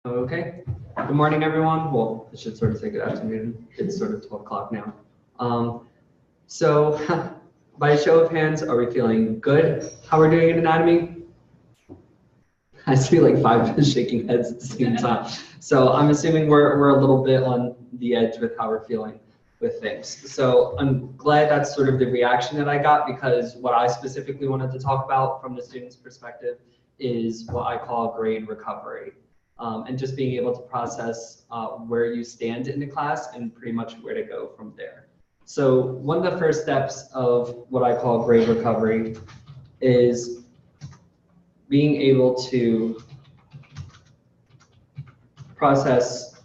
Okay. Good morning, everyone. Well, I should sort of say good afternoon. It's sort of 12 o'clock now. So by a show of hands, are we feeling good? How we're doing in anatomy? I see like five shaking heads at the same time. So I'm assuming we're a little bit on the edge with how we're feeling with things. So I'm glad that's sort of the reaction that I got, because what I specifically wanted to talk about from the student's perspective is what I call grade recovery. And just being able to process where you stand in the class and pretty much where to go from there. So one of the first steps of what I call grade recovery is being able to process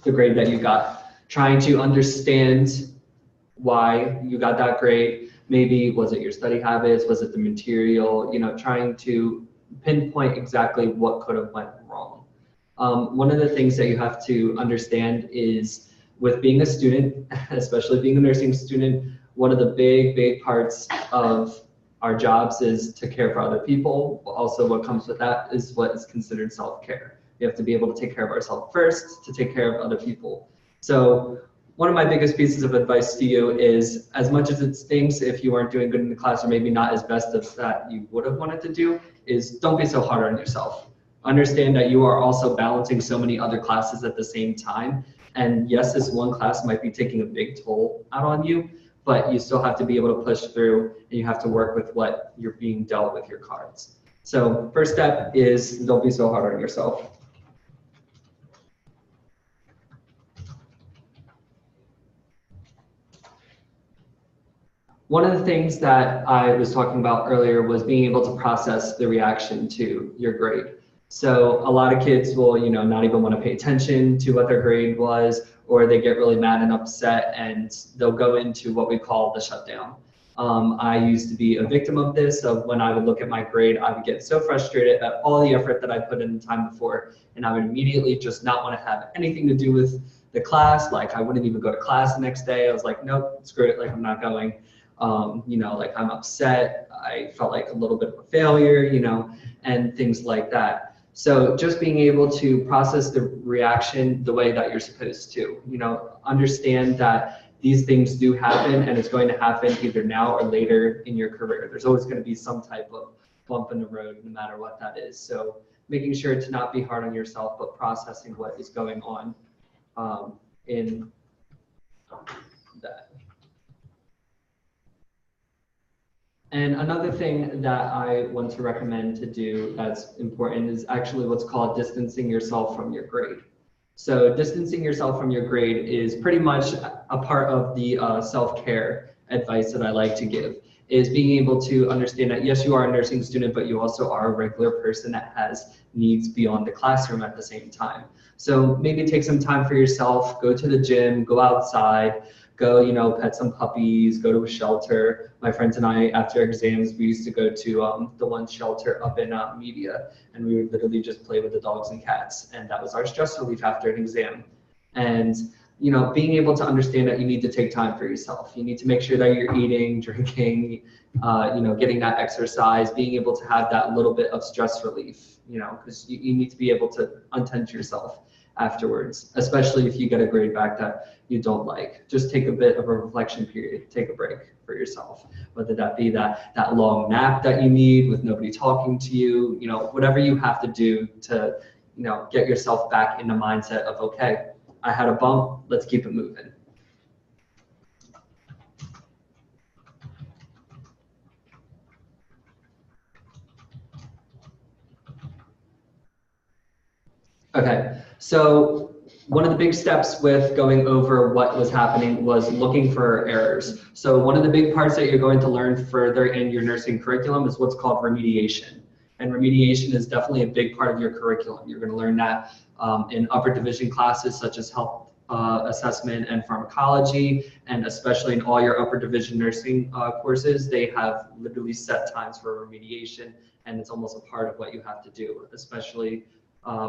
the grade that you got, trying to understand why you got that grade. Maybe was it your study habits? Was it the material? Trying to pinpoint exactly what could have went wrong. One of the things that you have to understand is, with being a student, especially being a nursing student, one of the big parts of our jobs is to care for other people. Also, what comes with that is what is considered self-care. We have to be able to take care of ourselves first to take care of other people. So one of my biggest pieces of advice to you is, as much as it stinks if you aren't doing good in the class, or maybe not as best as that you would have wanted to do, is don't be so hard on yourself. Understand that you are also balancing so many other classes at the same time. And yes, this one class might be taking a big toll out on you, but you still have to be able to push through, and you have to work with what you're being dealt with your cards. So first step is, don't be so hard on yourself. One of the things that I was talking about earlier was being able to process the reaction to your grade. So a lot of kids will, not even want to pay attention to what their grade was, or they get really mad and upset, and they'll go into what we call the shutdown. I used to be a victim of this, of when I would look at my grade, I would get so frustrated at all the effort that I put in the time before, and I would immediately just not want to have anything to do with the class. Like, I wouldn't even go to class the next day. I was like, nope, screw it, like I'm not going. Like I'm upset. I felt like a little bit of a failure, and things like that. So just being able to process the reaction the way that you're supposed to, understand that these things do happen, and it's going to happen either now or later in your career. There's always going to be some type of bump in the road, no matter what that is. So making sure to not be hard on yourself, but processing what is going on in that. And another thing that I want to recommend to do that's important is actually what's called distancing yourself from your grade. So distancing yourself from your grade is pretty much a part of the self-care advice that I like to give, is being able to understand that, yes, you are a nursing student, but you also are a regular person that has needs beyond the classroom at the same time. So maybe take some time for yourself, go to the gym, go outside, go, pet some puppies, go to a shelter. My friends and I, after exams, we used to go to the one shelter up in Media, and we would literally just play with the dogs and cats. And that was our stress relief after an exam. And, being able to understand that you need to take time for yourself. You need to make sure that you're eating, drinking, getting that exercise, being able to have that little bit of stress relief, because you need to be able to untense yourself afterwards, especially if you get a grade back that you don't like. Just take a bit of a reflection period, take a break for yourself, whether that be that long nap that you need with nobody talking to you, whatever you have to do to, get yourself back in the mindset of, okay, I had a bump, let's keep it moving. Okay, so one of the big steps with going over what was happening was looking for errors. So one of the big parts that you're going to learn further in your nursing curriculum is what's called remediation. And remediation is definitely a big part of your curriculum. You're going to learn that in upper division classes such as health assessment and pharmacology, and especially in all your upper division nursing courses, they have literally set times for remediation, and it's almost a part of what you have to do, especially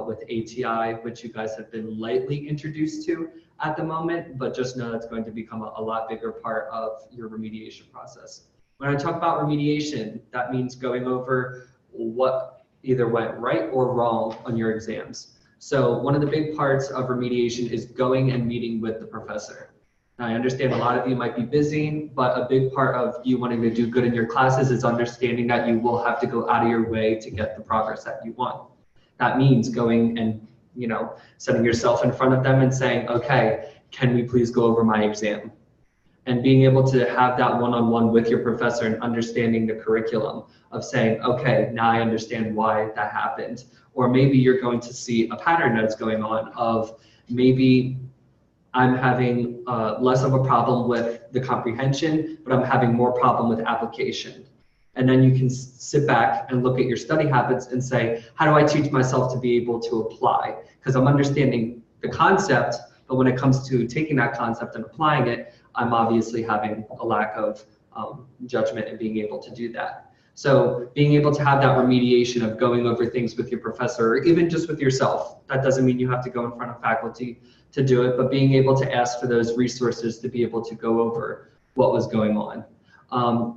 with ATI, which you guys have been lightly introduced to at the moment, but just know that's going to become a lot bigger part of your remediation process. When I talk about remediation, that means going over what either went right or wrong on your exams. So one of the big parts of remediation is going and meeting with the professor. Now, I understand a lot of you might be busy, but a big part of you wanting to do good in your classes is understanding that you will have to go out of your way to get the progress that you want. That means going and, setting yourself in front of them and saying, okay, can we please go over my exam? And being able to have that one-on-one with your professor and understanding the curriculum of saying, okay, now I understand why that happened. Or maybe you're going to see a pattern that's going on of maybe I'm having less of a problem with the comprehension, but I'm having more problem with application. And then you can sit back and look at your study habits and say, how do I teach myself to be able to apply? Because I'm understanding the concept, but when it comes to taking that concept and applying it, I'm obviously having a lack of judgment and being able to do that. So being able to have that remediation of going over things with your professor, or even just with yourself, that doesn't mean you have to go in front of faculty to do it, but being able to ask for those resources to be able to go over what was going on.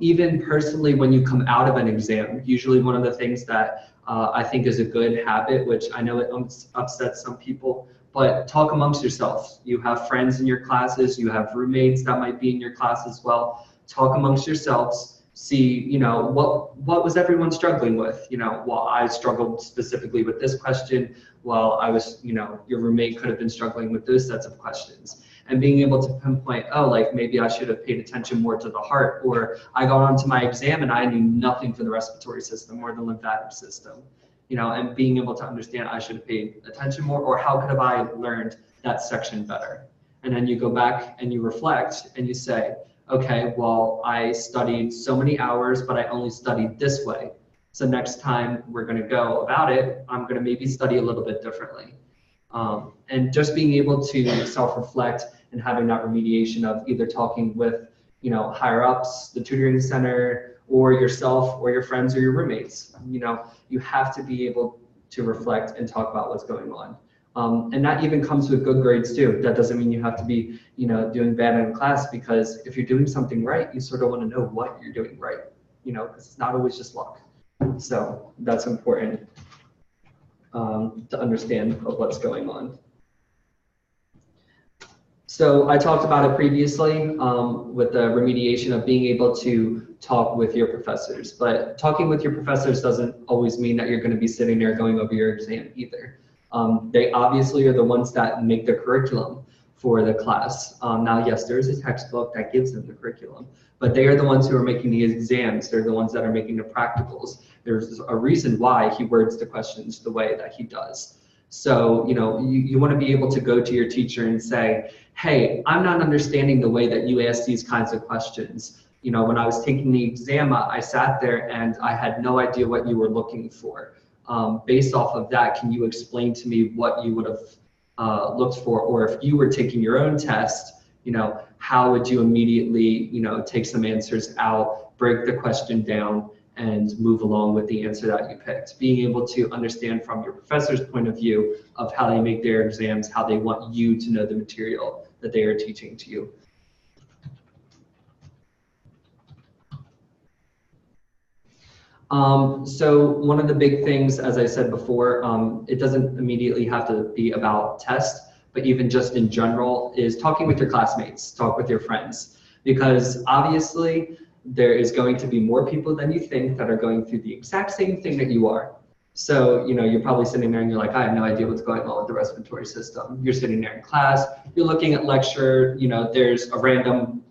Even personally, when you come out of an exam, usually one of the things that I think is a good habit, which I know it upsets some people, but talk amongst yourselves. You have friends in your classes, you have roommates that might be in your class as well. Talk amongst yourselves, see, what was everyone struggling with? Well, I struggled specifically with this question, while I was, your roommate could have been struggling with those sets of questions. And being able to pinpoint, oh, like maybe I should have paid attention more to the heart, or I got onto my exam and I knew nothing for the respiratory system or the lymphatic system, and being able to understand I should have paid attention more, or how could have I learned that section better? And then you go back and you reflect and you say, okay, well, I studied so many hours, but I only studied this way. So next time we're going to go about it, I'm going to maybe study a little bit differently. And just being able to self-reflect and having that remediation of either talking with, higher ups, the tutoring center, or yourself, or your friends, or your roommates. You have to be able to reflect and talk about what's going on. And that even comes with good grades too. That doesn't mean you have to be, doing bad in class, because if you're doing something right, you sort of want to know what you're doing right, because it's not always just luck. So that's important to understand what's going on. So I talked about it previously with the remediation of being able to talk with your professors, but talking with your professors doesn't always mean that you're going to be sitting there going over your exam either. They obviously are the ones that make the curriculum for the class. Now, yes, there is a textbook that gives them the curriculum, but they are the ones who are making the exams. They're the ones that are making the practicals. There's a reason why he words the questions the way that he does. So, you want to be able to go to your teacher and say, hey, I'm not understanding the way that you ask these kinds of questions. When I was taking the exam, I sat there and I had no idea what you were looking for. Based off of that, can you explain to me what you would have looked for? Or if you were taking your own test, how would you immediately, take some answers out, break the question down, and move along with the answer that you picked. Being able to understand from your professor's point of view of how they make their exams, how they want you to know the material that they are teaching to you. So one of the big things, as I said before, it doesn't immediately have to be about tests, but even just in general, is talking with your classmates, talk with your friends, because obviously there is going to be more people than you think that are going through the exact same thing that you are. So, you're probably sitting there and you're like, I have no idea what's going on with the respiratory system. You're sitting there in class, you're looking at lecture, there's a random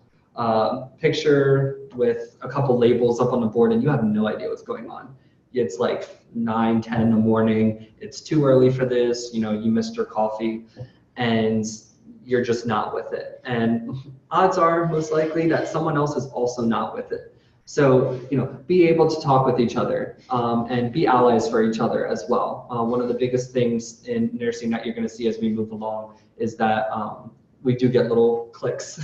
picture with a couple labels up on the board and you have no idea what's going on. It's like 9, 10 in the morning. It's too early for this. You missed your coffee and you're just not with it. And odds are most likely that someone else is also not with it. So, be able to talk with each other and be allies for each other as well. One of the biggest things in nursing that you're going to see as we move along is that we do get little cliques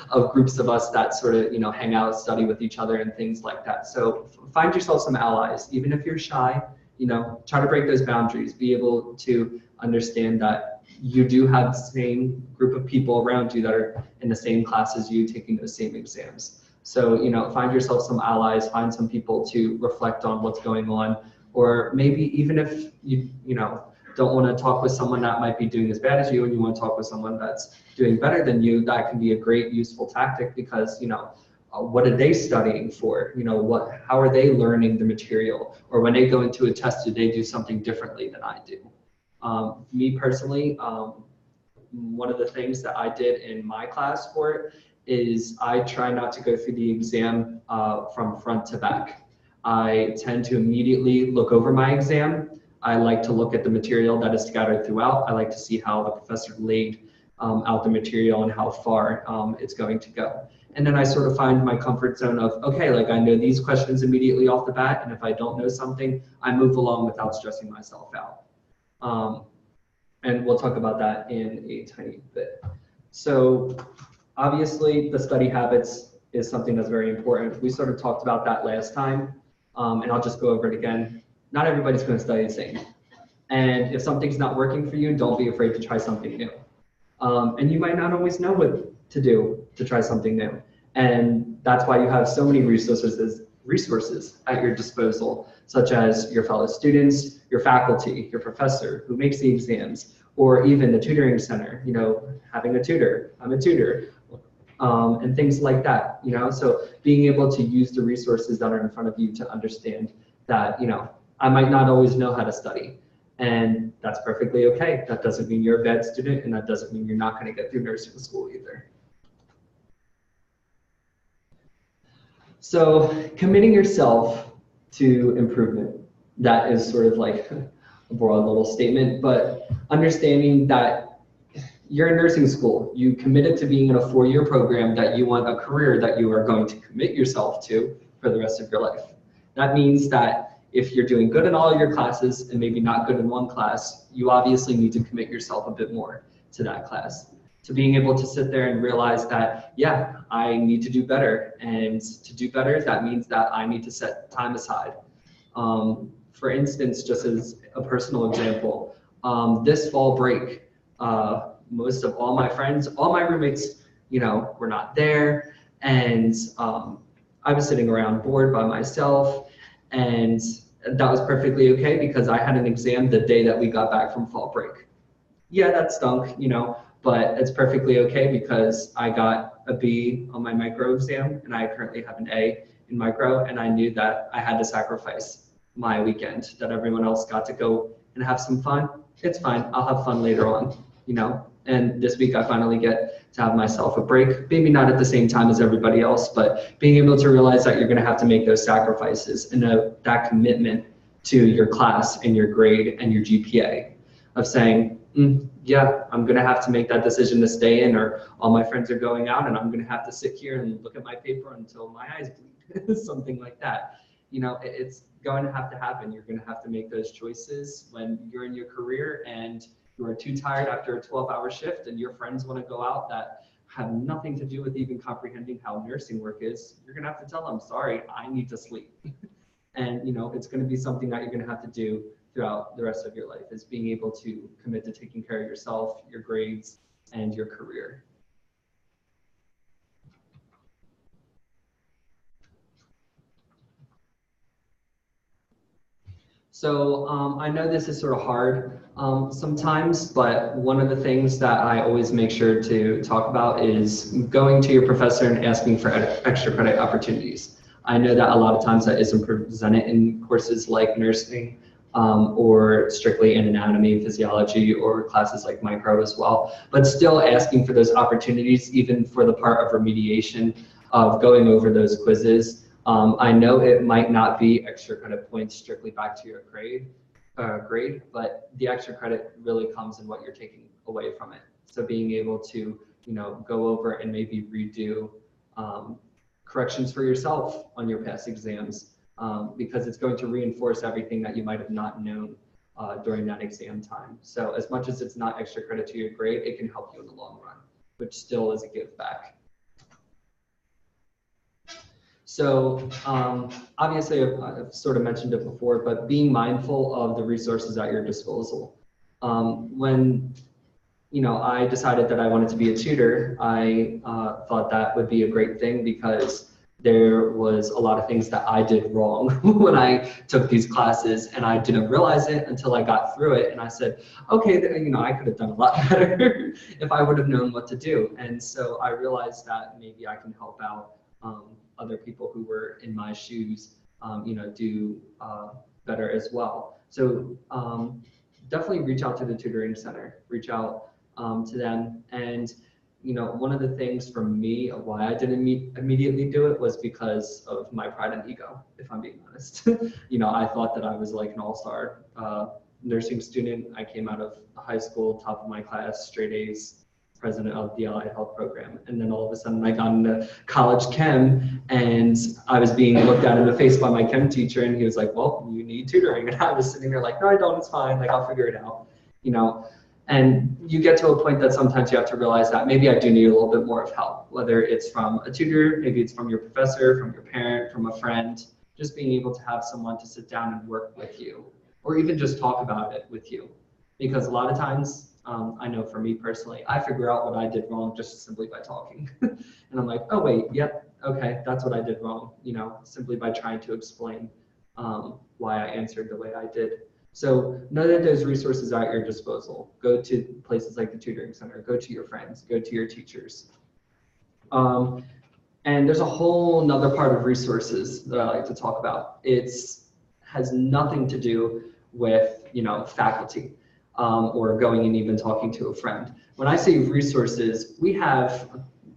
of groups of us that sort of, hang out, study with each other and things like that. So find yourself some allies, even if you're shy, try to break those boundaries, be able to understand that you do have the same group of people around you that are in the same class as you taking those same exams. So, find yourself some allies, find some people to reflect on what's going on, or maybe even if you don't want to talk with someone that might be doing as bad as you, and you want to talk with someone that's doing better than you, that can be a great useful tactic because, what are they studying for? How are they learning the material? Or when they go into a test, do they do something differently than I do? Me personally, one of the things that I did in my class for it is I try not to go through the exam from front to back. I tend to immediately look over my exam. I like to look at the material that is scattered throughout. I like to see how the professor laid out the material and how far it's going to go. And then I sort of find my comfort zone of, okay, like I know these questions immediately off the bat, and if I don't know something, I move along without stressing myself out. And we'll talk about that in a tiny bit. So obviously the study habits is something that's very important. We sort of talked about that last time, and I'll just go over it again. Not everybody's going to study the same. And if something's not working for you, don't be afraid to try something new. And you might not always know what to do to try something new. And that's why you have so many resources at your disposal, such as your fellow students, your faculty, your professor who makes the exams, or even the tutoring center, having a tutor, I'm a tutor, and things like that, So being able to use the resources that are in front of you to understand that, I might not always know how to study. And that's perfectly okay. That doesn't mean you're a bad student, and that doesn't mean you're not going to get through nursing school either. So committing yourself to improvement, that is sort of like a broad little statement, but understanding that you're in nursing school, you committed to being in a 4-year program, that you want a career that you are going to commit yourself to for the rest of your life. That means that if you're doing good in all of your classes and maybe not good in one class, you obviously need to commit yourself a bit more to that class. To being able to sit there and realize that, yeah, I need to do better. And to do better, that means that I need to set time aside. For instance, just as a personal example, this fall break, most of all my friends, all my roommates, were not there. And I was sitting around bored by myself. And that was perfectly okay because I had an exam the day that we got back from fall break. Yeah, that stunk, but it's perfectly okay because I got a B on my micro exam and I currently have an A in micro, and I knew that I had to sacrifice my weekend, that everyone else got to go and have some fun. It's fine, I'll have fun later on, and this week I finally get to have myself a break, maybe not at the same time as everybody else, but being able to realize that you're going to have to make those sacrifices and that commitment to your class and your grade and your GPA of saying, yeah, I'm going to have to make that decision to stay in, or all my friends are going out and I'm going to have to sit here and look at my paper until my eyes bleed, something like that. It's going to have to happen. You're going to have to make those choices when you're in your career and you are too tired after a 12-hour shift and your friends want to go out that have nothing to do with even comprehending how nursing work is. You're going to have to tell them, sorry, I need to sleep. And it's going to be something that you're going to have to do throughout the rest of your life, is being able to commit to taking care of yourself, your grades, and your career. So I know this is sort of hard sometimes, but one of the things that I always make sure to talk about is going to your professor and asking for extra credit opportunities. I know that a lot of times that isn't presented in courses like nursing, or strictly in anatomy, physiology, or classes like micro as well, but still asking for those opportunities, even for the part of remediation of going over those quizzes. I know it might not be extra credit points strictly back to your grade, but the extra credit really comes in what you're taking away from it. So being able to, go over and maybe redo corrections for yourself on your past exams, because it's going to reinforce everything that you might have not known during that exam time. So as much as it's not extra credit to your grade, it can help you in the long run, which still is a give back. So obviously I've sort of mentioned it before, but being mindful of the resources at your disposal. When I decided that I wanted to be a tutor, I thought that would be a great thing because there was a lot of things that I did wrong when I took these classes, and I didn't realize it until I got through it. And I said, okay, you know, I could have done a lot better if I would have known what to do. And so I realized that maybe I can help out other people who were in my shoes, you know, do better as well. So definitely reach out to the tutoring center, reach out to them. And you know, one of the things for me of why I didn't immediately do it was because of my pride and ego, if I'm being honest. You know, I thought that I was like an all-star nursing student. I came out of high school, top of my class, straight A's, president of the allied health program. And then all of a sudden I got into college chem, and I was being looked at in the face by my chem teacher, and he was like, well, you need tutoring. And I was sitting there like, no, I don't, it's fine. Like, I'll figure it out, you know. And you get to a point that sometimes you have to realize that maybe I do need a little bit more of help, whether it's from a tutor, maybe it's from your professor, from your parent, from a friend, just being able to have someone to sit down and work with you, or even just talk about it with you. Because a lot of times, I know for me personally, I figure out what I did wrong just simply by talking. And I'm like, oh wait, yep, okay, that's what I did wrong, you know, simply by trying to explain why I answered the way I did. So know that those resources are at your disposal. Go to places like the tutoring center, go to your friends, go to your teachers. And there's a whole nother part of resources that I like to talk about. Has nothing to do with, you know, faculty or going and even talking to a friend. When I say resources, we have,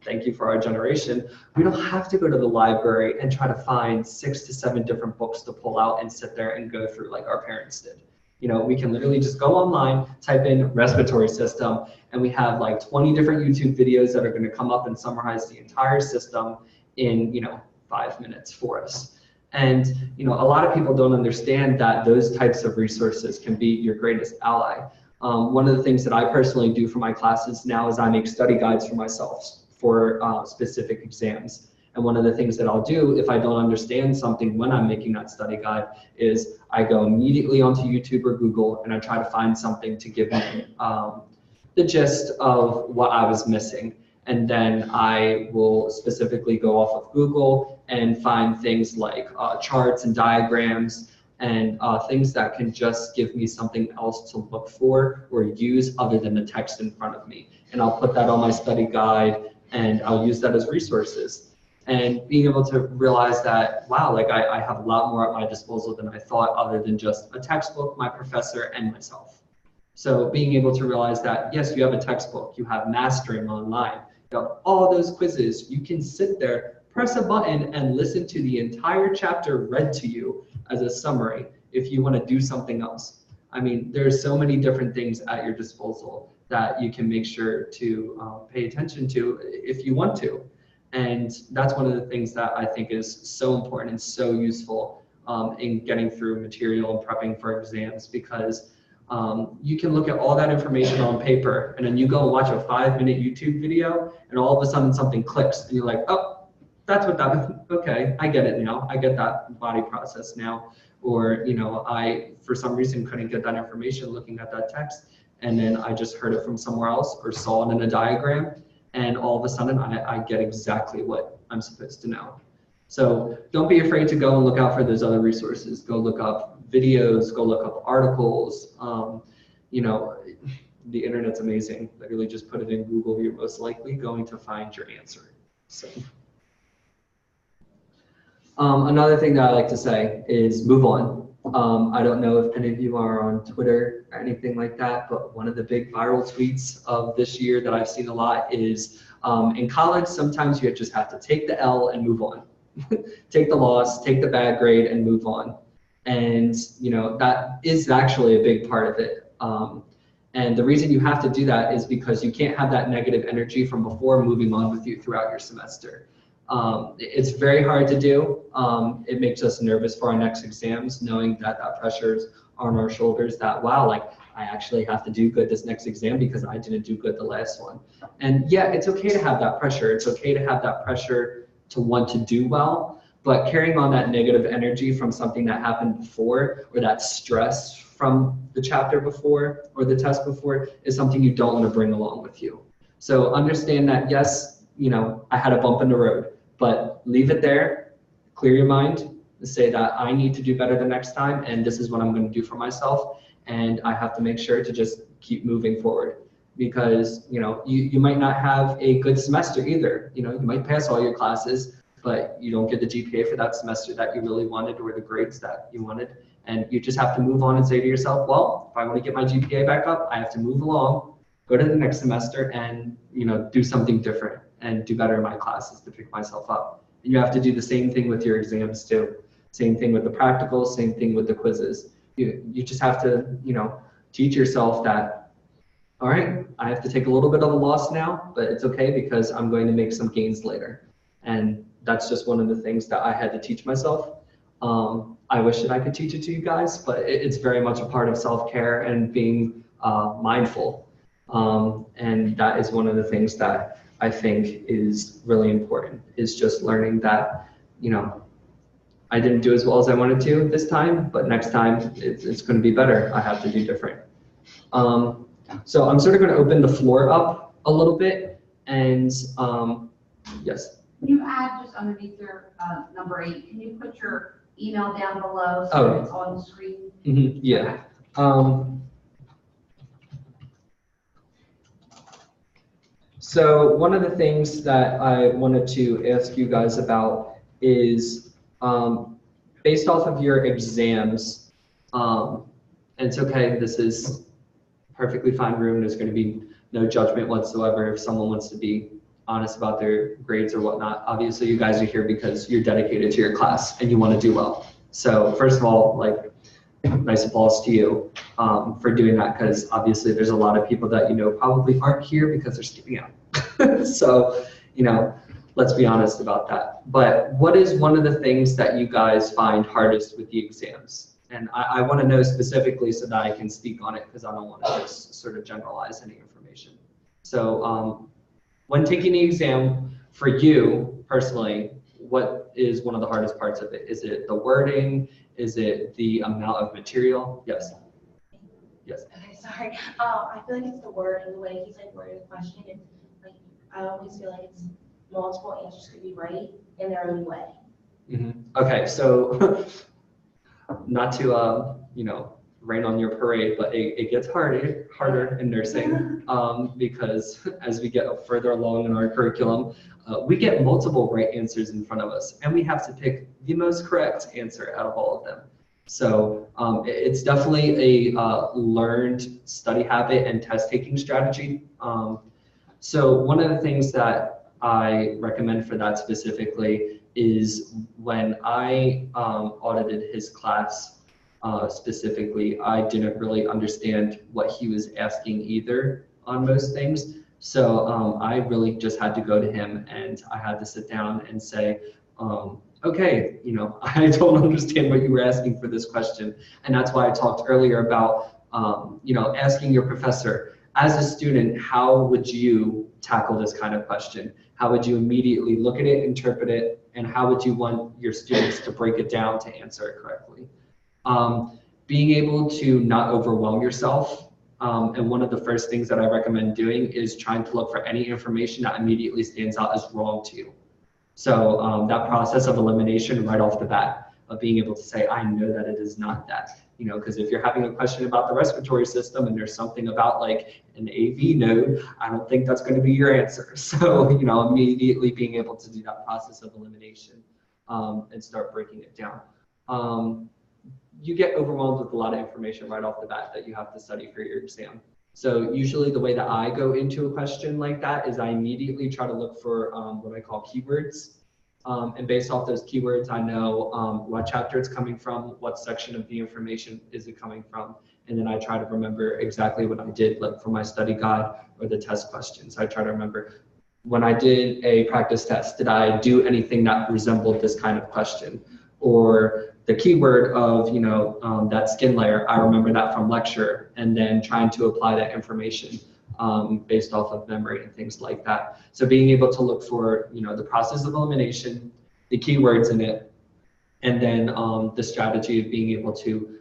thank you for our generation, we don't have to go to the library and try to find 6 to 7 different books to pull out and sit there and go through like our parents did. You know, we can literally just go online, type in respiratory system, and we have like 20 different YouTube videos that are going to come up and summarize the entire system in, you know, 5 minutes for us. And, you know, a lot of people don't understand that those types of resources can be your greatest ally. One of the things that I personally do for my classes now is I make study guides for myself for specific exams. And one of the things that I'll do if I don't understand something when I'm making that study guide is I go immediately onto YouTube or Google and I try to find something to give me the gist of what I was missing. And then I will specifically go off of Google and find things like charts and diagrams and things that can just give me something else to look for or use other than the text in front of me. And I'll put that on my study guide and I'll use that as resources. And being able to realize that, wow, like I have a lot more at my disposal than I thought other than just a textbook, my professor, and myself. So being able to realize that, yes, you have a textbook, you have mastering online, you have all those quizzes, you can sit there, press a button, and listen to the entire chapter read to you as a summary if you want to do something else. I mean, there's so many different things at your disposal that you can make sure to pay attention to if you want to. And that's one of the things that I think is so important and so useful in getting through material and prepping for exams, because you can look at all that information on paper and then you go and watch a 5-minute YouTube video and all of a sudden something clicks and you're like, oh, that's what that was. Okay, I get it now. I get that body process now. Or, you know, I, for some reason, couldn't get that information looking at that text. And then I just heard it from somewhere else or saw it in a diagram. And all of a sudden, I get exactly what I'm supposed to know. So don't be afraid to go and look out for those other resources. Go look up videos, go look up articles. You know, the internet's amazing. Literally just put it in Google, you're most likely going to find your answer. So another thing that I like to say is move on. I don't know if any of you are on Twitter or anything like that, but one of the big viral tweets of this year that I've seen a lot is in college, sometimes you just have to take the L and move on. Take the loss, take the bad grade and move on. And, you know, that is actually a big part of it. And the reason you have to do that is because you can't have that negative energy from before moving on with you throughout your semester. It's very hard to do. It makes us nervous for our next exams, knowing that that pressure's on our shoulders that, wow, like I actually have to do good this next exam because I didn't do good the last one. And yeah, it's okay to have that pressure. It's okay to have that pressure to want to do well, but carrying on that negative energy from something that happened before, or that stress from the chapter before or the test before, is something you don't want to bring along with you. So understand that, yes, you know, I had a bump in the road. but leave it there, clear your mind, say that I need to do better the next time, and this is what I'm going to do for myself, and I have to make sure to just keep moving forward. Because you might not have a good semester either. You might pass all your classes, but you don't get the GPA for that semester that you really wanted, or the grades that you wanted, and you just have to move on and say to yourself, well, if I want to get my GPA back up, I have to move along, go to the next semester, and do something different and do better in my classes to pick myself up. And you have to do the same thing with your exams too. Same thing with the practicals, same thing with the quizzes. You just have to teach yourself that, all right, I have to take a little bit of a loss now, but it's okay because I'm going to make some gains later. And that's just one of the things that I had to teach myself. I wish that I could teach it to you guys, but it's very much a part of self-care and being mindful. And that is one of the things that I think is really important, is just learning that, I didn't do as well as I wanted to this time, but next time it's going to be better. I have to do different. So I'm sort of going to open the floor up a little bit, and yes. Can you add just underneath your number 8? Can you put your email down below so it's on the screen? Mm-hmm, yeah. So one of the things that I wanted to ask you guys about is based off of your exams, and it's okay, this is perfectly fine room. There's going to be no judgment whatsoever if someone wants to be honest about their grades or whatnot. Obviously, you guys are here because you're dedicated to your class and you want to do well. So first of all, nice applause to you for doing that, because obviously there's a lot of people that probably aren't here because they're skipping out. So, let's be honest about that. But what is one of the things that you guys find hardest with the exams? And I want to know specifically so that I can speak on it, because I don't want to just sort of generalize any information. So when taking the exam, for you personally, what is one of the hardest parts of it? Is it the wording? Is it the amount of material? Yes. Yes. Okay, sorry. I feel like it's the wording, the way he's wording the question. And I always feel like it's multiple answers could be right in their own way. Mm-hmm. Okay, so not to rain on your parade, but it gets harder in nursing because as we get further along in our curriculum, we get multiple right answers in front of us, and we have to pick the most correct answer out of all of them. So it's definitely a learned study habit and test taking strategy. So one of the things that I recommend for that specifically is when I audited his class specifically, I didn't really understand what he was asking either on most things. So I really just had to go to him and I had to sit down and say, okay, I don't understand what you were asking for this question. And that's why I talked earlier about, asking your professor, as a student, how would you tackle this kind of question? How would you immediately look at it, interpret it, and how would you want your students to break it down to answer it correctly? Being able to not overwhelm yourself. And one of the first things that I recommend doing is trying to look for any information that immediately stands out as wrong to you. So that process of elimination right off the bat, of being able to say, I know that it is not that. Because if you're having a question about the respiratory system and there's something about like an AV node, I don't think that's going to be your answer. So, immediately being able to do that process of elimination and start breaking it down. You get overwhelmed with a lot of information right off the bat that you have to study for your exam. So usually the way that I go into a question like that is I immediately try to look for what I call keywords. And based off those keywords, I know what chapter it's coming from, what section of the information is it coming from, and then I try to remember exactly what I did, like for my study guide or the test questions. I try to remember, when I did a practice test, did I do anything that resembled this kind of question? Or the keyword of, that skin layer, I remember that from lecture, and then trying to apply that information based off of memory and things like that. So being able to look for, the process of elimination, the keywords in it, and then the strategy of being able to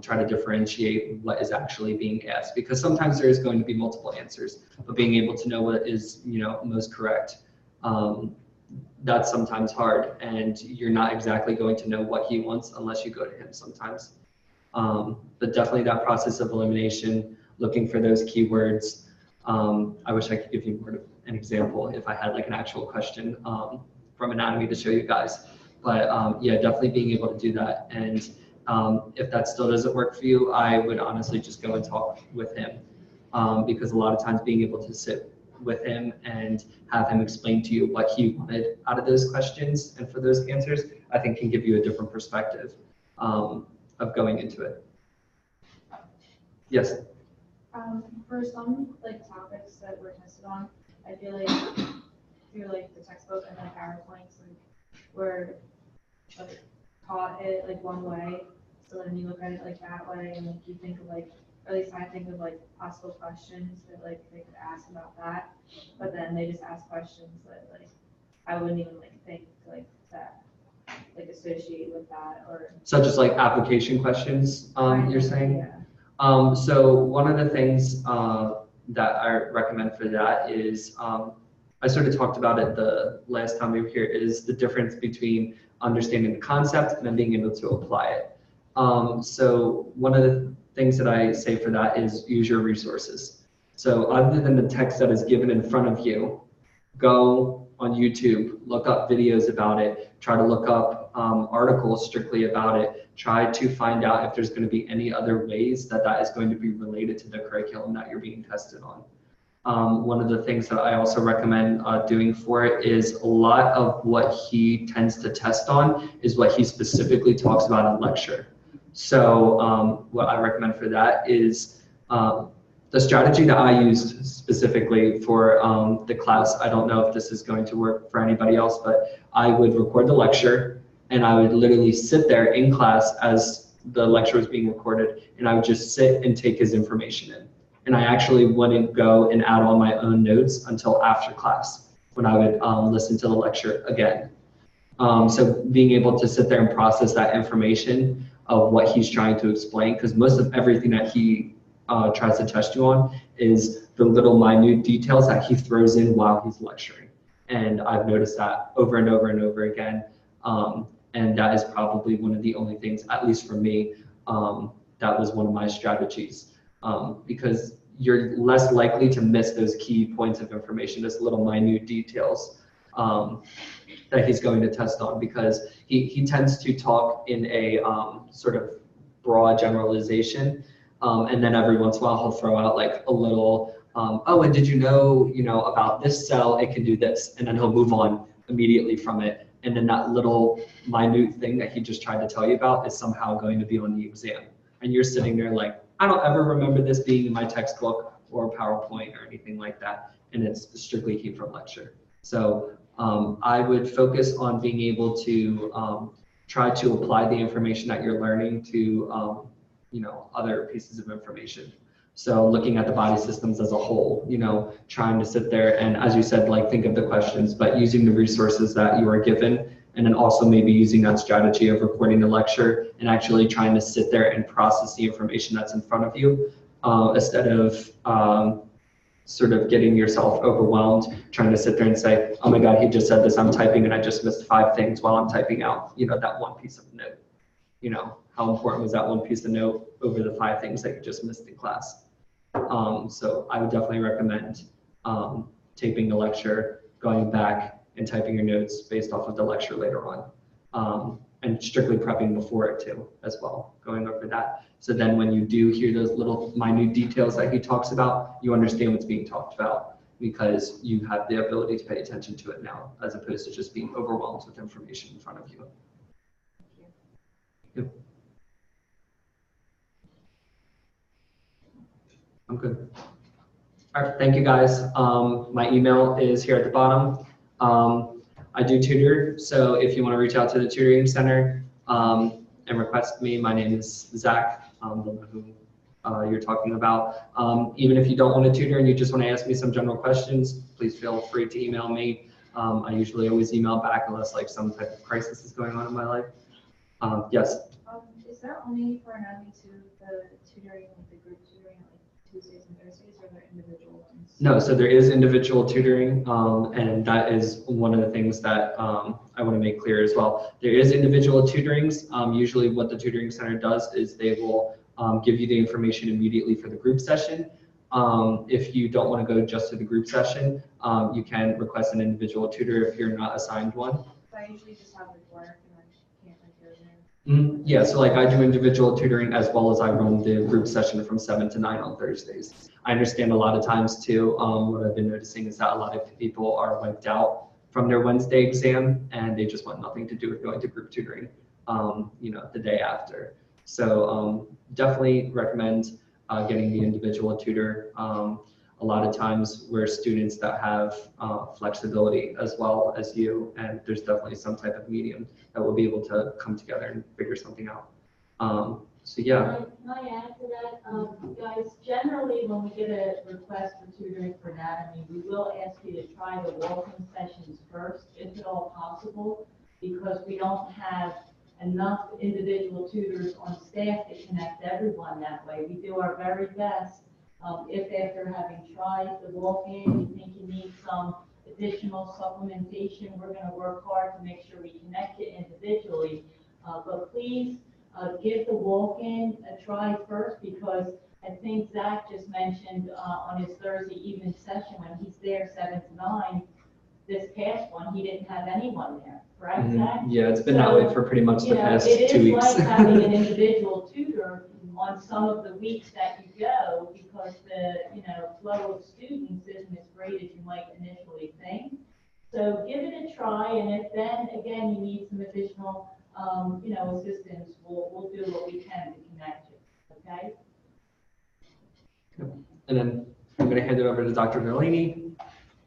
try to differentiate what is actually being asked, because sometimes there is going to be multiple answers, but being able to know what is, most correct that's sometimes hard, and you're not exactly going to know what he wants unless you go to him sometimes. But definitely that process of elimination, looking for those keywords. I wish I could give you more of an example if I had like an actual question from anatomy to show you guys. But yeah, definitely being able to do that. And if that still doesn't work for you, I would honestly just go and talk with him, because a lot of times being able to sit with him and have him explain to you what he wanted out of those questions and for those answers, I think can give you a different perspective of going into it. Yes? For some like topics that we're tested on, I feel like through like the textbook and like PowerPoints, like we're like taught it like one way. So then you look at it like that way, and like you think of like, or at least I think of like possible questions that like they could ask about that. But then they just ask questions that like I wouldn't even like think like that like associate with that, or Such as like application questions, you're saying? Yeah. So one of the things that I recommend for that is, I sort of talked about it the last time we were here, is the difference between understanding the concept and then being able to apply it. So one of the things that I say for that is use your resources. So other than the text that is given in front of you, go on YouTube, look up videos about it, try to look up articles strictly about it, try to find out if there's going to be any other ways that that is going to be related to the curriculum that you're being tested on. One of the things that I also recommend doing for it is a lot of what he tends to test on is what he specifically talks about in lecture. So what I recommend for that is the strategy that I used specifically for the class. I don't know if this is going to work for anybody else, but I would record the lecture and I would literally sit there in class as the lecture was being recorded, and I would just sit and take his information in. And I actually wouldn't go and add on my own notes until after class, when I would listen to the lecture again. So being able to sit there and process that information of what he's trying to explain, because most of everything that he tries to test you on is the little minute details that he throws in while he's lecturing. And I've noticed that over and over and over again. And that is probably one of the only things, at least for me, that was one of my strategies. Because you're less likely to miss those key points of information, those little minute details that he's going to test on, because he tends to talk in a sort of broad generalization. And then every once in a while he'll throw out like a little, oh, and did you know about this cell, it can do this, and then he'll move on immediately from it. And then that little minute thing that he just tried to tell you about is somehow going to be on the exam. And you're sitting there like, I don't ever remember this being in my textbook or PowerPoint or anything like that. And it's strictly came from lecture. So I would focus on being able to try to apply the information that you're learning to other pieces of information. So looking at the body systems as a whole, trying to sit there and, as you said, like think of the questions, but using the resources that you are given, and then also maybe using that strategy of recording the lecture and actually trying to sit there and process the information that's in front of you, instead of sort of getting yourself overwhelmed, trying to sit there and say, oh my God, he just said this, I'm typing and I just missed 5 things while I'm typing out, that one piece of note. How important was that one piece of note over the 5 things that you just missed in class? So I would definitely recommend taping the lecture, going back and typing your notes based off of the lecture later on, and strictly prepping before it too, as well, going over that. So then when you do hear those little minute details that he talks about, you understand what's being talked about, because you have the ability to pay attention to it now, as opposed to just being overwhelmed with information in front of you. Yep. I'm good. All right, thank you guys. My email is here at the bottom. I do tutor, so if you want to reach out to the tutoring center and request me, my name is Zach, the one who you're talking about. Even if you don't want to tutor and you just want to ask me some general questions, please feel free to email me. I usually always email back unless like some type of crisis is going on in my life. Yes? Is there only for anatomy 2 the tutoring, like the group tutoring, like Tuesdays and Thursdays, or they're individual ones? No, so there is individual tutoring, and that is one of the things that I want to make clear as well. There is individual tutorings. Usually what the tutoring center does is they will give you the information immediately for the group session. If you don't want to go just to the group session, you can request an individual tutor if you're not assigned one. I usually just have like work and I can't like go there. Yeah, so like I do individual tutoring as well as I run the group session from 7 to 9 on Thursdays. I understand a lot of times too, what I've been noticing is that a lot of people are wiped out from their Wednesday exam and they just want nothing to do with going to group tutoring, you know, the day after. So definitely recommend getting the individual tutor. A lot of times we're students that have flexibility as well as you, and there's definitely some type of medium that will be able to come together and figure something out. So yeah. Can I add to that? Guys, generally when we get a request for tutoring for anatomy, we will ask you to try the walk-in sessions first, if at all possible, because we don't have enough individual tutors on staff to connect everyone that way. We do our very best. If after having tried the walk-in, you think you need some additional supplementation, we're going to work hard to make sure we connect you individually. But please give the walk-in a try first, because I think Zach just mentioned on his Thursday evening session when he's there 7 to 9, this past one, he didn't have anyone there, correct, Zach? Yeah, it's been that way for pretty much the past 2 weeks. It is like having an individual tutor on some of the weeks that you go, because the flow of students isn't as great as you might initially think. So give it a try, and if then again you need some additional assistance, we'll do what we can to connect you. Okay. And then I'm going to hand it over to Dr. Delaney.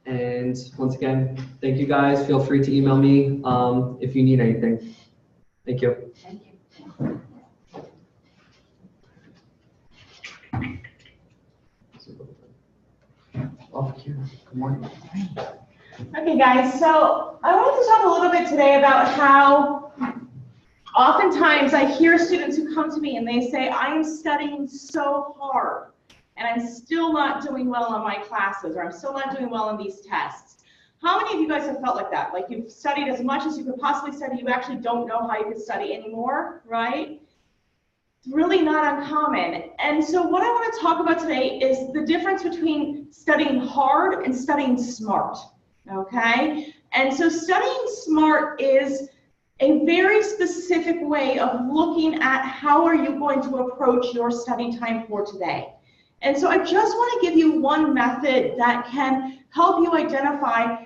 And once again, thank you guys. Feel free to email me if you need anything. Thank you. Thank you. Good morning. Okay, guys, so I wanted to talk a little bit today about how oftentimes I hear students who come to me and they say, I am studying so hard and I'm still not doing well on my classes, or I'm still not doing well on these tests. How many of you guys have felt like that? Like you've studied as much as you could possibly study, you actually don't know how you could study anymore, right? It's really not uncommon. And so what I want to talk about today is the difference between studying hard and studying smart, okay? And so studying smart is a very specific way of looking at how are you going to approach your study time for today. And so I just want to give you one method that can help you identify,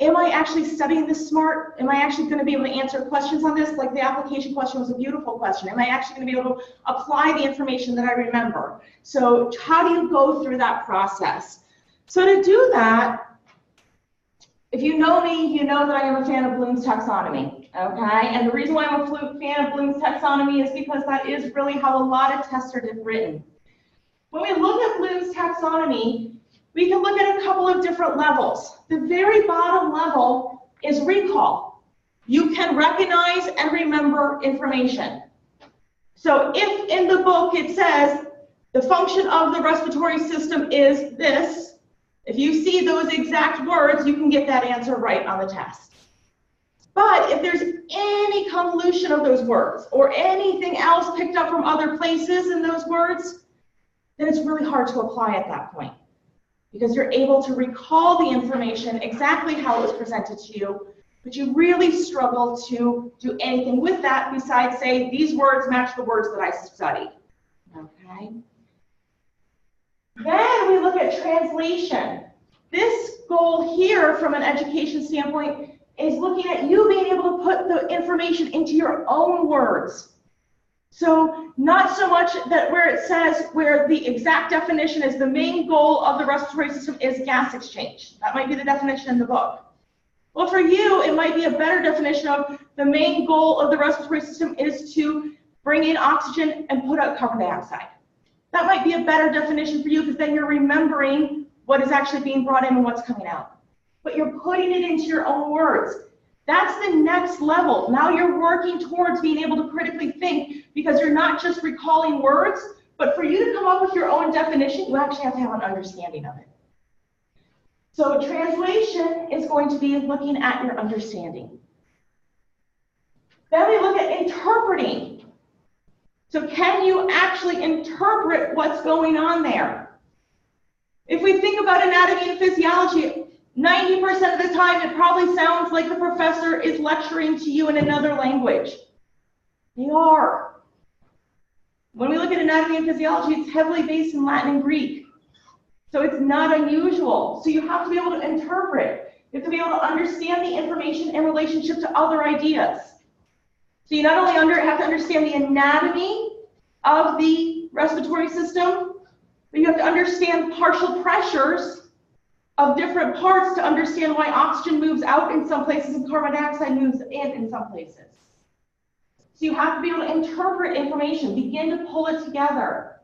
am I actually studying this smart? Am I actually going to be able to answer questions on this? Like the application question was a beautiful question. Am I actually going to be able to apply the information that I remember? So how do you go through that process? So to do that, if you know me, you know that I am a fan of Bloom's taxonomy, okay? And the reason why I'm a fan of Bloom's taxonomy is because that is really how a lot of tests are written. When we look at Bloom's taxonomy, we can look at a couple of different levels. The very bottom level is recall. You can recognize and remember information. So if in the book it says the function of the respiratory system is this, if you see those exact words, you can get that answer right on the test. But if there's any convolution of those words or anything else picked up from other places in those words, then it's really hard to apply at that point, because you're able to recall the information exactly how it was presented to you, but you really struggle to do anything with that besides say, these words match the words that I studied, okay? Then we look at translation. This goal here from an education standpoint is looking at you being able to put the information into your own words. So not so much that where it says where the exact definition is the main goal of the respiratory system is gas exchange. That might be the definition in the book. Well, for you, it might be a better definition of the main goal of the respiratory system is to bring in oxygen and put out carbon dioxide. That might be a better definition for you, because then you're remembering what is actually being brought in and what's coming out. But you're putting it into your own words. That's the next level. Now you're working towards being able to critically think, because you're not just recalling words, But for you to come up with your own definition, you actually have to have an understanding of it. So translation is going to be looking at your understanding. Then we look at interpreting. So can you actually interpret what's going on there? If we think about anatomy and physiology, 90% of the time it probably sounds like the professor is lecturing to you in another language. They are. When we look at anatomy and physiology, it's heavily based in Latin and Greek. So it's not unusual. So you have to be able to interpret. You have to be able to understand the information in relationship to other ideas. So you not only have to understand the anatomy of the respiratory system, but you have to understand partial pressures of different parts to understand why oxygen moves out in some places and carbon dioxide moves in some places. So you have to be able to interpret information, begin to pull it together.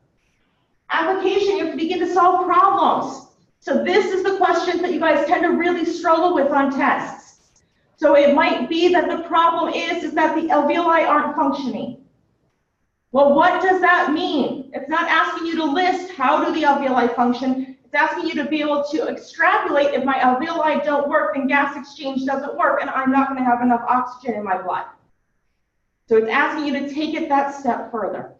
Application, you have to begin to solve problems. So this is the questions that you guys tend to really struggle with on tests. So it might be that the problem is that the alveoli aren't functioning. Well, what does that mean? It's not asking you to list how do the alveoli function. It's asking you to be able to extrapolate if my alveoli don't work, then gas exchange doesn't work, and I'm not going to have enough oxygen in my blood. So it's asking you to take it that step further,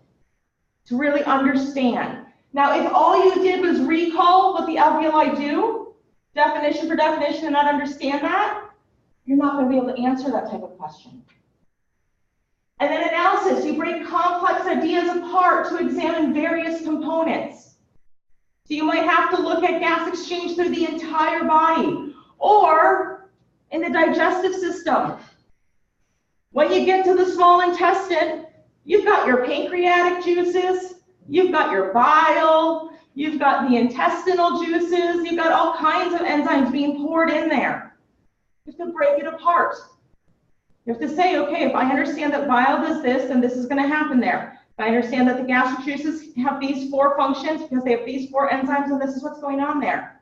to really understand. Now, if all you did was recall what the alveoli do, definition for definition, and not understand that, you're not going to be able to answer that type of question. And then analysis, you break complex ideas apart to examine various components. So you might have to look at gas exchange through the entire body, or in the digestive system. When you get to the small intestine, you've got your pancreatic juices, you've got your bile, you've got the intestinal juices, you've got all kinds of enzymes being poured in there. You have to break it apart. You have to say, okay, if I understand that bile does this, then this is going to happen there. If I understand that the gastric juices have these 4 functions because they have these 4 enzymes, and this is what's going on there.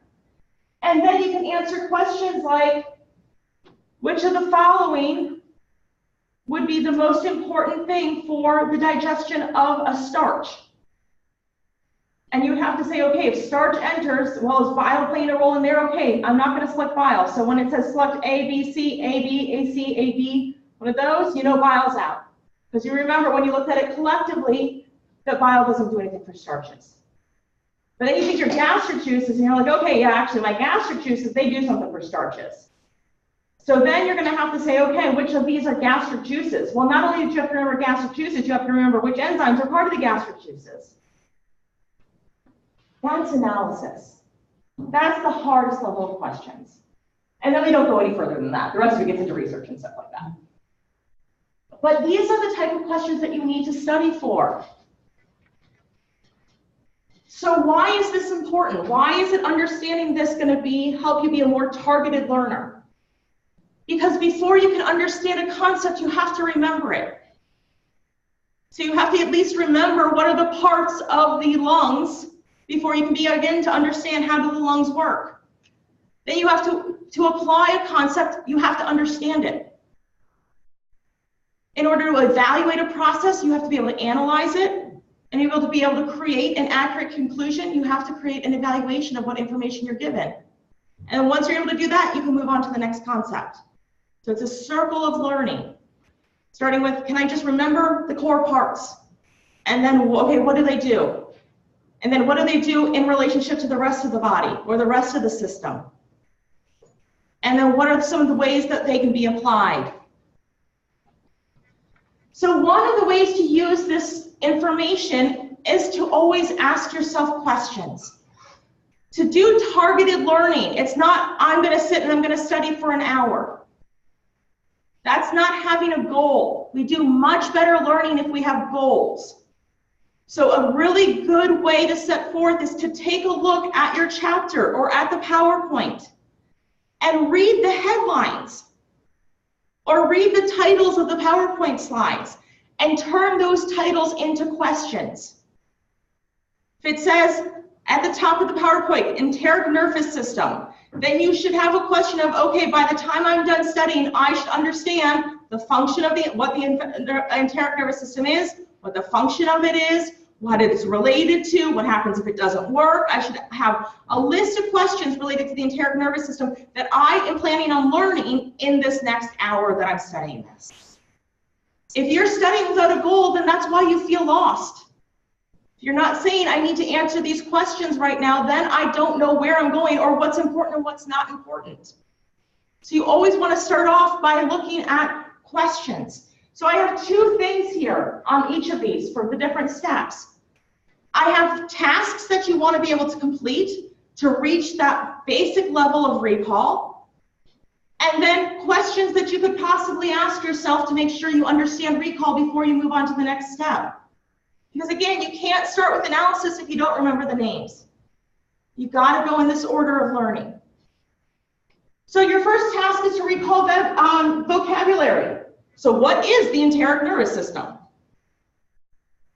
And then you can answer questions like, which of the following would be the most important thing for the digestion of a starch? And you would have to say, okay, if starch enters, well, is bile playing a role in there? Okay, I'm not going to select bile. So when it says select A, B, C, A, B, A, C, A, B, one of those, you know bile's out. Because you remember when you looked at it collectively, that bile doesn't do anything for starches. But then you take your gastric juices and you're like, okay, yeah, actually my gastric juices, they do something for starches. So then you're going to have to say, okay, which of these are gastric juices? Well, not only do you have to remember gastric juices, you have to remember which enzymes are part of the gastric juices. That's analysis. That's the hardest level of questions. And then we don't go any further than that. The rest of it gets into research and stuff like that. But these are the type of questions that you need to study for. So why is this important? Why is it understanding this going to help you be a more targeted learner? Because before you can understand a concept, you have to remember it. So you have to at least remember what are the parts of the lungs before you can begin to understand how do the lungs work. Then you have to apply a concept, you have to understand it. In order to evaluate a process, you have to be able to analyze it, and you're able to be able to create an accurate conclusion. You have to create an evaluation of what information you're given. And once you're able to do that, you can move on to the next concept. So it's a circle of learning, starting with, can I just remember the core parts? And then, okay, what do they do? And then what do they do in relationship to the rest of the body or the rest of the system? And then what are some of the ways that they can be applied? So one of the ways to use this information is to always ask yourself questions. To do targeted learning, it's not, I'm going to sit and I'm going to study for an hour. That's not having a goal. We do much better learning if we have goals. So a really good way to set forth is to take a look at your chapter or at the PowerPoint and read the headlines or read the titles of the PowerPoint slides and turn those titles into questions. If it says at the top of the PowerPoint, enteric nervous system, then you should have a question of, okay, by the time I'm done studying, I should understand the function of what the enteric nervous system is, what the function of it is, what it's related to, what happens if it doesn't work. I should have a list of questions related to the enteric nervous system that I am planning on learning in this next hour that I'm studying this. If you're studying without a goal, then that's why you feel lost. If you're not saying, I need to answer these questions right now, then I don't know where I'm going or what's important and what's not important. So you always want to start off by looking at questions. So I have two things here on each of these for the different steps. I have tasks that you want to be able to complete to reach that basic level of recall. And then questions that you could possibly ask yourself to make sure you understand recall before you move on to the next step. Because again, you can't start with analysis if you don't remember the names. You've got to go in this order of learning. So your first task is to recall that vocabulary. So what is the enteric nervous system?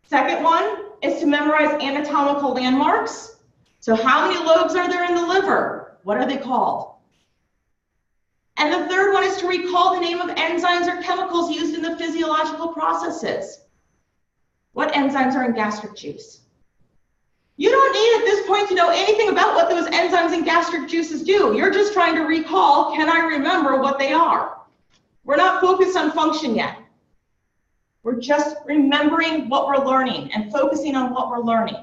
Second one is to memorize anatomical landmarks. So how many lobes are there in the liver? What are they called? And the third one is to recall the name of enzymes or chemicals used in the physiological processes. What enzymes are in gastric juice? You don't need at this point to know anything about what those enzymes and gastric juices do. You're just trying to recall, can I remember what they are? We're not focused on function yet. We're just remembering what we're learning and focusing on what we're learning.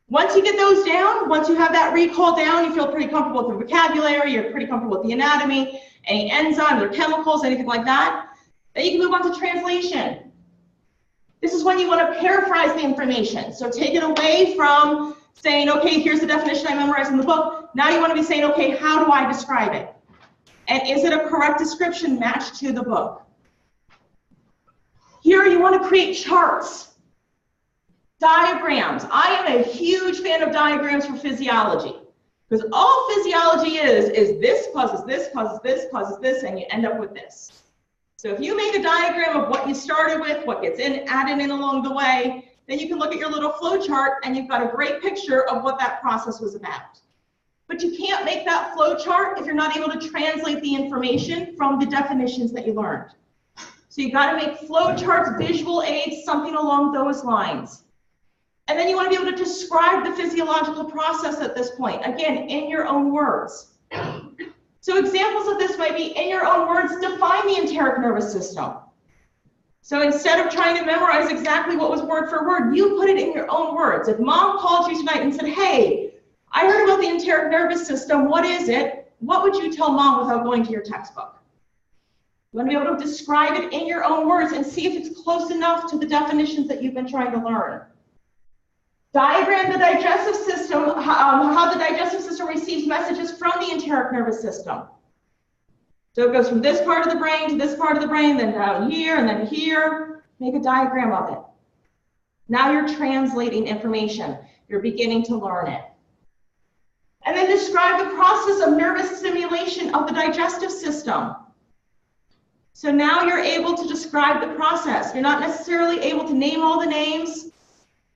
Once you get those down, once you have that recall down, you feel pretty comfortable with the vocabulary, you're pretty comfortable with the anatomy, any enzymes or chemicals, anything like that, then you can move on to translation. This is when you want to paraphrase the information. So take it away from saying, okay, here's the definition I memorized in the book. Now you want to be saying, okay, how do I describe it? And is it a correct description matched to the book? Here you want to create charts, diagrams. I am a huge fan of diagrams for physiology. Because all physiology is this causes this, causes this, causes this, and you end up with this. So if you make a diagram of what you started with, what gets added in along the way, then you can look at your little flow chart and you've got a great picture of what that process was about. But you can't make that flow chart if you're not able to translate the information from the definitions that you learned. So you've got to make flow charts, visual aids, something along those lines. And then you want to be able to describe the physiological process at this point, again, in your own words. So examples of this might be, in your own words, define the enteric nervous system. So instead of trying to memorize exactly what was word for word, you put it in your own words. If mom called you tonight and said, hey, I heard about the enteric nervous system, what is it? What would you tell mom without going to your textbook? You want to be able to describe it in your own words and see if it's close enough to the definitions that you've been trying to learn. Diagram the digestive system, how the digestive system receives messages from the enteric nervous system. So it goes from this part of the brain to this part of the brain, then down here, and then here. Make a diagram of it. Now you're translating information. You're beginning to learn it. And then describe the process of nervous stimulation of the digestive system. So now you're able to describe the process. You're not necessarily able to name all the names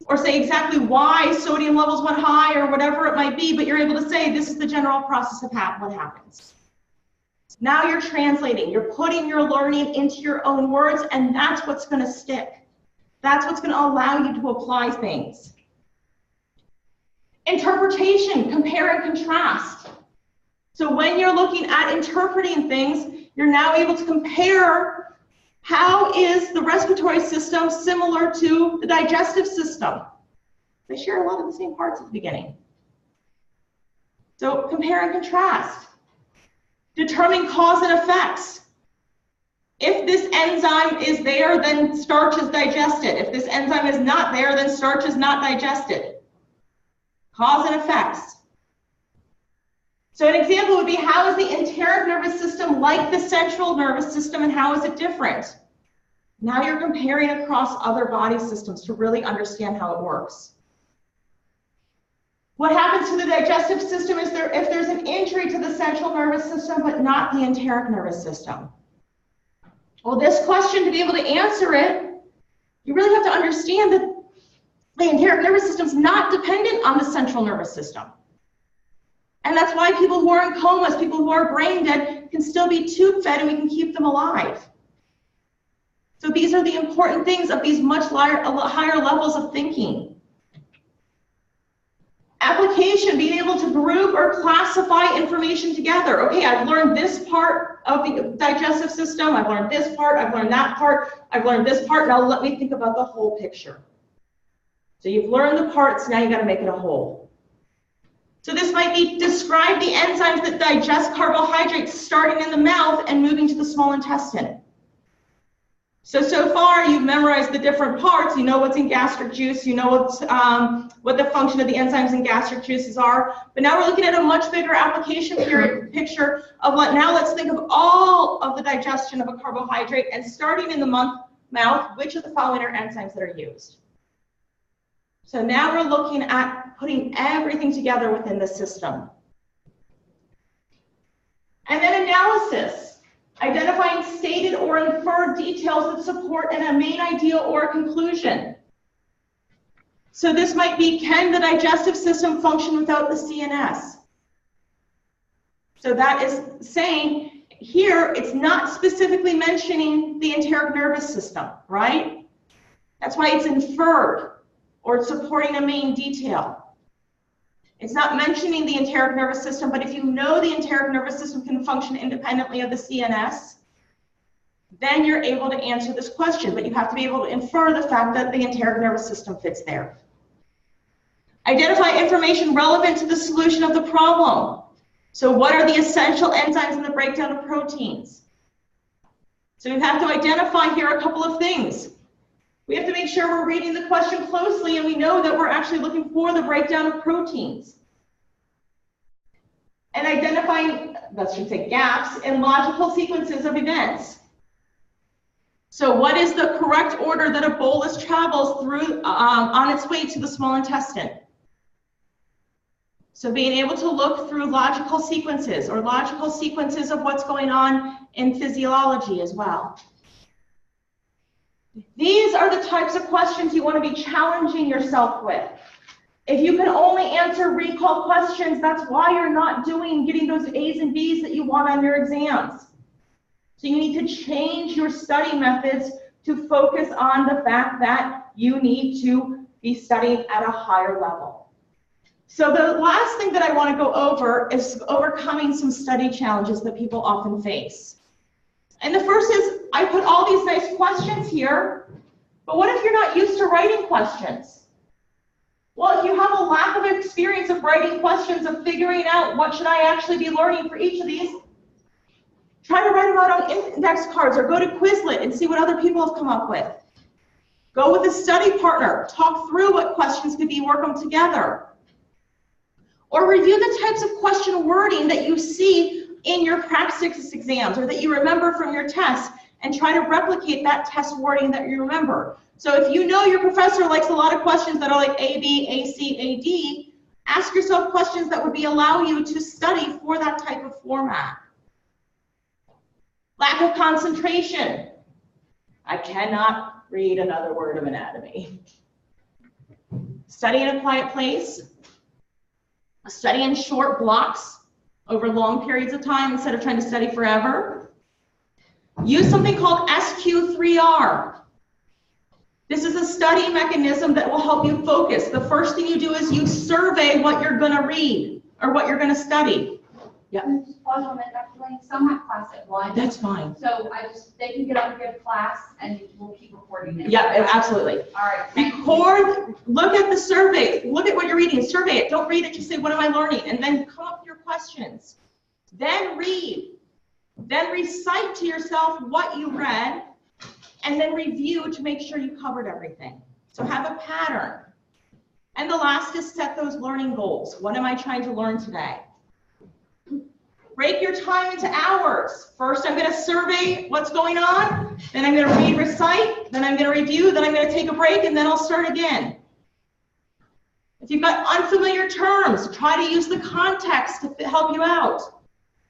or say exactly why sodium levels went high or whatever it might be, but you're able to say this is the general process of what happens. Now you're translating. You're putting your learning into your own words, and that's what's going to stick. That's what's going to allow you to apply things. Interpretation, compare and contrast. So when you're looking at interpreting things, you're now able to compare how is the respiratory system similar to the digestive system. They share a lot of the same parts at the beginning. So compare and contrast. Determine cause and effects. If this enzyme is there, then starch is digested. If this enzyme is not there, then starch is not digested. Cause and effects. So an example would be, how is the enteric nervous system like the central nervous system, and how is it different? Now you're comparing across other body systems to really understand how it works. What happens to the digestive system is if there's an injury to the central nervous system but not the enteric nervous system? Well, this question, to be able to answer it, you really have to understand that the enteric nervous system is not dependent on the central nervous system. And that's why people who are in comas, people who are brain dead, can still be tube fed and we can keep them alive. So these are the important things of these much higher levels of thinking. Application, being able to group or classify information together. Okay, I've learned this part of the digestive system, I've learned this part, I've learned that part, I've learned this part, now let me think about the whole picture. So you've learned the parts, now you got to make it a whole. So this might be describe the enzymes that digest carbohydrates starting in the mouth and moving to the small intestine. So far you've memorized the different parts, you know what's in gastric juice, you know what the function of the enzymes in gastric juices are, but now we're looking at a much bigger application picture of what, now let's think of all of the digestion of a carbohydrate, and starting in the mouth, which of the following are enzymes that are used? So now we're looking at putting everything together within the system. And then analysis. Identifying stated or inferred details that support a main idea or a conclusion. So this might be, can the digestive system function without the CNS? So that is saying here, it's not specifically mentioning the enteric nervous system, right? That's why it's inferred, or it's supporting a main detail. It's not mentioning the enteric nervous system, but if you know the enteric nervous system can function independently of the CNS, then you're able to answer this question, but you have to be able to infer the fact that the enteric nervous system fits there. Identify information relevant to the solution of the problem. So what are the essential enzymes in the breakdown of proteins? So we have to identify here a couple of things. We have to make sure we're reading the question closely and we know that we're actually looking for the breakdown of proteins. And identifying, I should say, gaps in logical sequences of events. So what is the correct order that a bolus travels through on its way to the small intestine? So being able to look through logical sequences, or logical sequences of what's going on in physiology as well. These are the types of questions you want to be challenging yourself with. If you can only answer recall questions, that's why you're not getting those A's and B's that you want on your exams. So you need to change your study methods to focus on the fact that you need to be studying at a higher level. So the last thing that I want to go over is overcoming some study challenges that people often face. And the first is, I put all these nice questions here, but what if you're not used to writing questions? Well, if you have a lack of experience of writing questions, of figuring out what should I actually be learning for each of these, try to write them out on index cards or go to Quizlet and see what other people have come up with. Go with a study partner, talk through what questions could be, work them together. Or review the types of question wording that you see in your practice exams or that you remember from your tests, and try to replicate that test wording that you remember. So if you know your professor likes a lot of questions that are like A, B, A, C, A, D, ask yourself questions that would allow you to study for that type of format. Lack of concentration. I cannot read another word of anatomy. Study in a quiet place. Study in short blocks over long periods of time instead of trying to study forever. Use something called SQ3R. This is a study mechanism that will help you focus. The first thing you do is you survey what you're going to read or what you're going to study. Yeah. Just pause on that, Dr. Lane. Some have class at 1. That's fine. So they can get up and give class, and we'll keep recording it. Yeah, absolutely. All right. Record, look at the survey, look at what you're reading, survey it. Don't read it, just say, what am I learning? And then come up with your questions. Then read. Then recite to yourself what you read, and then review to make sure you covered everything. So have a pattern. And the last is set those learning goals. What am I trying to learn today? Break your time into hours. First, I'm going to survey what's going on. Then I'm going to read, recite. Then I'm going to review. Then I'm going to take a break, and then I'll start again. If you've got unfamiliar terms, try to use the context to help you out.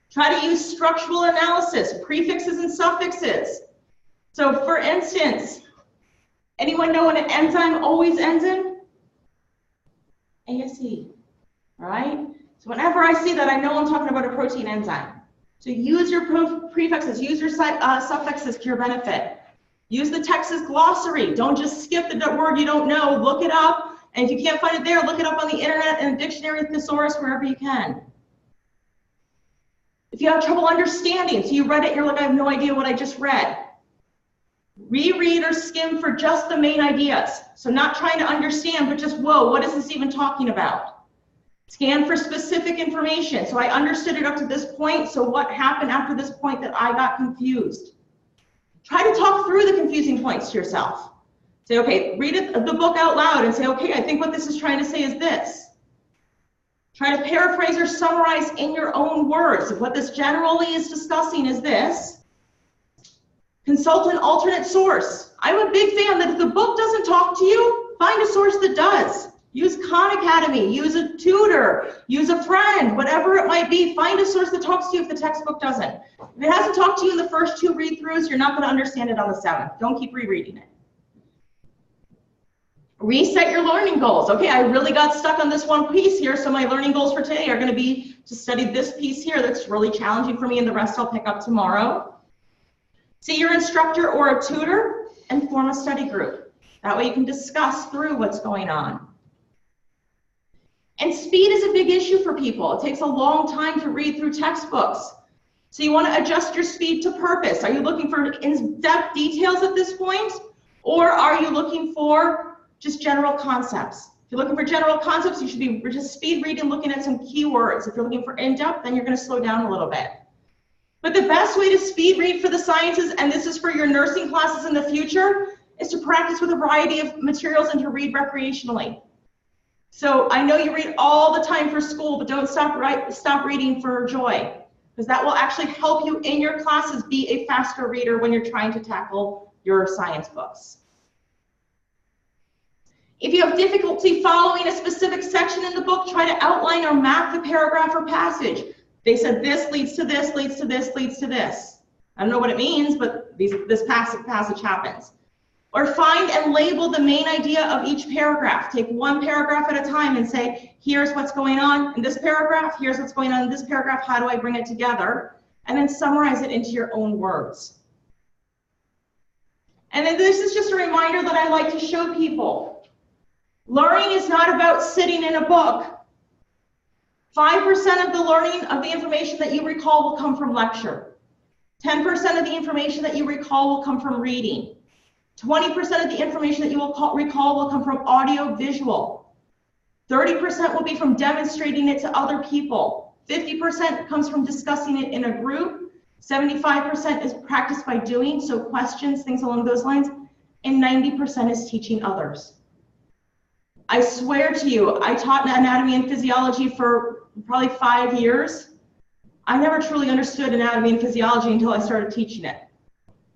Try to use structural analysis, prefixes and suffixes. So for instance, anyone know what an enzyme always ends in? ASE, right? So whenever I see that, I know I'm talking about a protein enzyme. So use your prefixes, use your suffixes to your benefit. Use the Texas glossary. Don't just skip the word you don't know. Look it up. And if you can't find it there, look it up on the internet and a dictionary, thesaurus, wherever you can. If you have trouble understanding, so you read it, you're like, I have no idea what I just read. Reread or skim for just the main ideas. So not trying to understand, but just, whoa, what is this even talking about? Scan for specific information. So I understood it up to this point, so what happened after this point that I got confused? Try to talk through the confusing points to yourself. Say, okay, read the book out loud and say, okay, I think what this is trying to say is this. Try to paraphrase or summarize in your own words. If what this generally is discussing is this. Consult an alternate source. I'm a big fan that if the book doesn't talk to you, find a source that does. Use Khan Academy, use a tutor, use a friend, whatever it might be. Find a source that talks to you if the textbook doesn't. If it hasn't talked to you in the first 2 read-throughs, you're not going to understand it on the 7th. Don't keep rereading it. Reset your learning goals. Okay, I really got stuck on this one piece here, so my learning goals for today are going to be to study this piece here that's really challenging for me, and the rest I'll pick up tomorrow. See your instructor or a tutor and form a study group. That way you can discuss through what's going on. And speed is a big issue for people. It takes a long time to read through textbooks. So you want to adjust your speed to purpose. Are you looking for in-depth details at this point? Or are you looking for just general concepts? If you're looking for general concepts, you should be just speed reading, looking at some keywords. If you're looking for in-depth, then you're going to slow down a little bit. But the best way to speed read for the sciences, and this is for your nursing classes in the future, is to practice with a variety of materials and to read recreationally. So I know you read all the time for school, but don't stop reading for joy, because that will actually help you in your classes be a faster reader when you're trying to tackle your science books. If you have difficulty following a specific section in the book, try to outline or map the paragraph or passage. They said this leads to this, leads to this, leads to this. I don't know what it means, but this passage happens. Or find and label the main idea of each paragraph. Take one paragraph at a time and say, here's what's going on in this paragraph, here's what's going on in this paragraph, how do I bring it together? And then summarize it into your own words. And then this is just a reminder that I like to show people. Learning is not about sitting in a book. 5% of the learning of the information that you recall will come from lecture. 10% of the information that you recall will come from reading. 20% of the information that you will recall will come from audio visual. 30% will be from demonstrating it to other people. 50% comes from discussing it in a group. 75% is practice by doing, so questions, things along those lines. And 90% is teaching others. I swear to you, I taught anatomy and physiology for probably 5 years. I never truly understood anatomy and physiology until I started teaching it.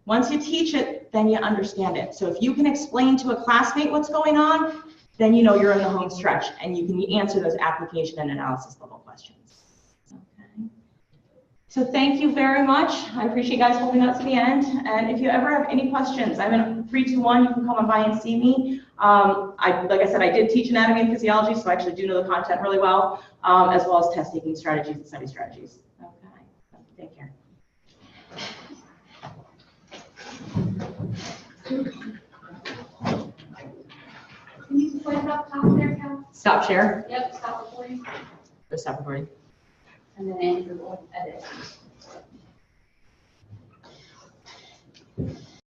Once you teach it, then you understand it. So if you can explain to a classmate what's going on, then you know you're in the home stretch and you can answer those application and analysis level questions. Okay. So thank you very much. I appreciate you guys holding out to the end. And if you ever have any questions, I'm in 321, you can come on by and see me. Like I said, I did teach anatomy and physiology, so I actually do know the content really well, as well as test-taking strategies and study strategies. Okay, take care. Can you put it up top there, Cal? Stop share. Yep, stop recording. Or stop recording. And then Andrew will edit.